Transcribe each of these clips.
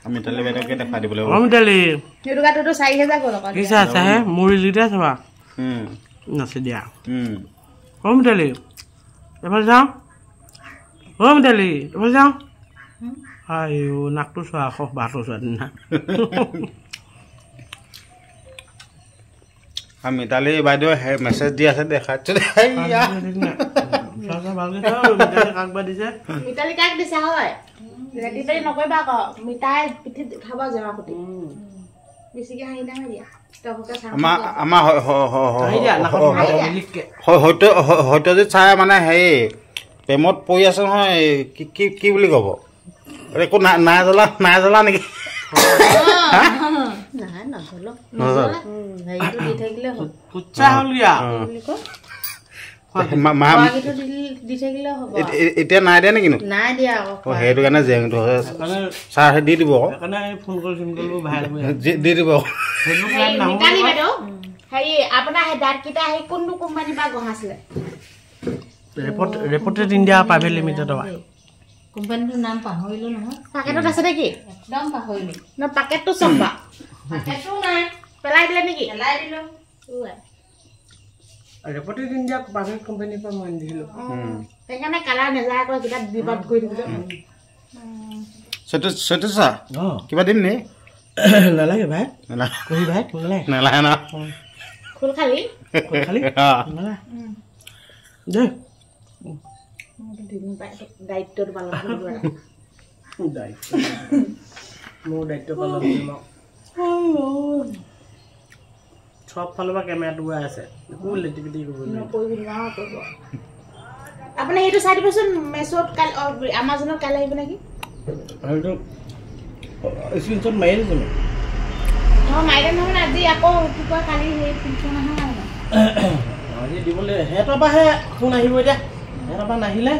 আমি তালে বেটাকে দেখা দিব লাগিব অমিতালি নিৰুগাটো 4000 গল আকৌ কিছা আছে হে মুৰি লিটা চাবা নাছে দিয়া অমিতালি এফাল যাও অমিতালি এফাল যাও আইও নাকটো চোৱা খখ ভাতো চোৱা না আমি তালে বাইদেউ মেছেজ দি আছে দেখাচ্ছে ইয়া সাজা ভালকে যাও মিতালি কাক বা দিছে মিতালি কাক দিছে হয় ৰেডিটাই নকইবা ক মিতাই পিঠি খাবা যাবা কটি বেছিকে হাই না দিয়া তহকে চাম আমা হাই দিয়া না লিখকে হয়তো যে চাই মানে হে প্ৰেমত পৰি আছে নহয় কি কি বুলি কব একো নাই জ্বলা নেকি নাই না হলো হেইটো দি থাকিলে হ'ব পুচ্ছা হলিয়া মাগিটো দি থাকিলে হ'ব এতিয়া নাই দিয়া নেকি নাই দিয়া আকৌ হেইটো কাৰণে জেংটো চাৰ দি দিব কাৰণে ফোন কৰিলো ভাই দি দিব ফেসবুক লাইভ নাম মিতালি বাইদেউ হেই আপোনাৰ হে দাঁত কিটা হে কোনটো কোম্পানী বা গহাছিলে ৰিপৰ্টেড ইণ্ডিয়া প্ৰাইভেট লিমিটেড হয় কোম্পানীটোৰ নাম পাহৰিলো নহয় পাকেটত আছে নেকি একদম পাহৰিলো না পাকেটটো চম্বা পাকেটটো নাই পেলাই দিলে নেকি পেলাই দিলো ৰিপৰ্টেড ইণ্ডিয়া প্ৰাইভেট কোম্পানীৰ পৰা মই দিলো সেইকাৰণে কালাৰ নেযায় আকৌ কিটা বিবাদ কৰি দিলো সেটো চা কিবা দিম নে নালাগে ভাই কই ভাই নালাগে না খুল খালি নালাগে দে দায়িত্বটো পালন কৰিব মোৰ দায়িত্ব পালন কৰিম সব ফালৰ পৰা কেমেৰাটো গৈ আছে একো লেটিপিটি কৰিব আপুনি সেইটো চাই দিবচোন মেছত কাল আমাজনত কাল আহিব নেকি আৰু স্ক্ৰীনশ্বট মাৰি দিছো মাইৰে নহয় আজি আকৌ কি কয় কালি সেই ফোন আহা আজি দিবলৈ হেতৰ পৰা হে ফোন আহিব এতিয়া হেতৰ পৰা নাহিলে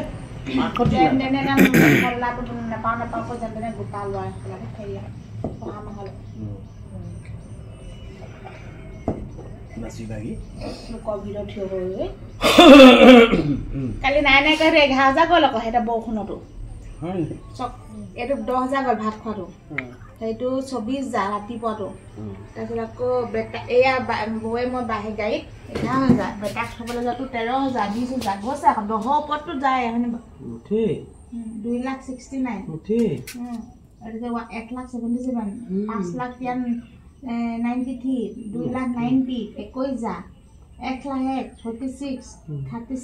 কালি নাই 11,000 গল আকৌ এটা বৰষুণতো এইটো 10,000 গল ভাত খোৱাটো সেইটো 24,000 ৰাতিপুৱাটো তাৰপিছত আকৌ এয়া বৌয়ে মই বাহে গাড়ীত 11,000 বেটাক থবলৈ যোৱাটো 13,000 20,000 গৈছে আকৌ 10 ওপৰতো যায় মানে ঠিক 2,69,000 ঠিক আৰু 1,77,000 5,00,000 93 2,90,000 21,000 1,01,46 36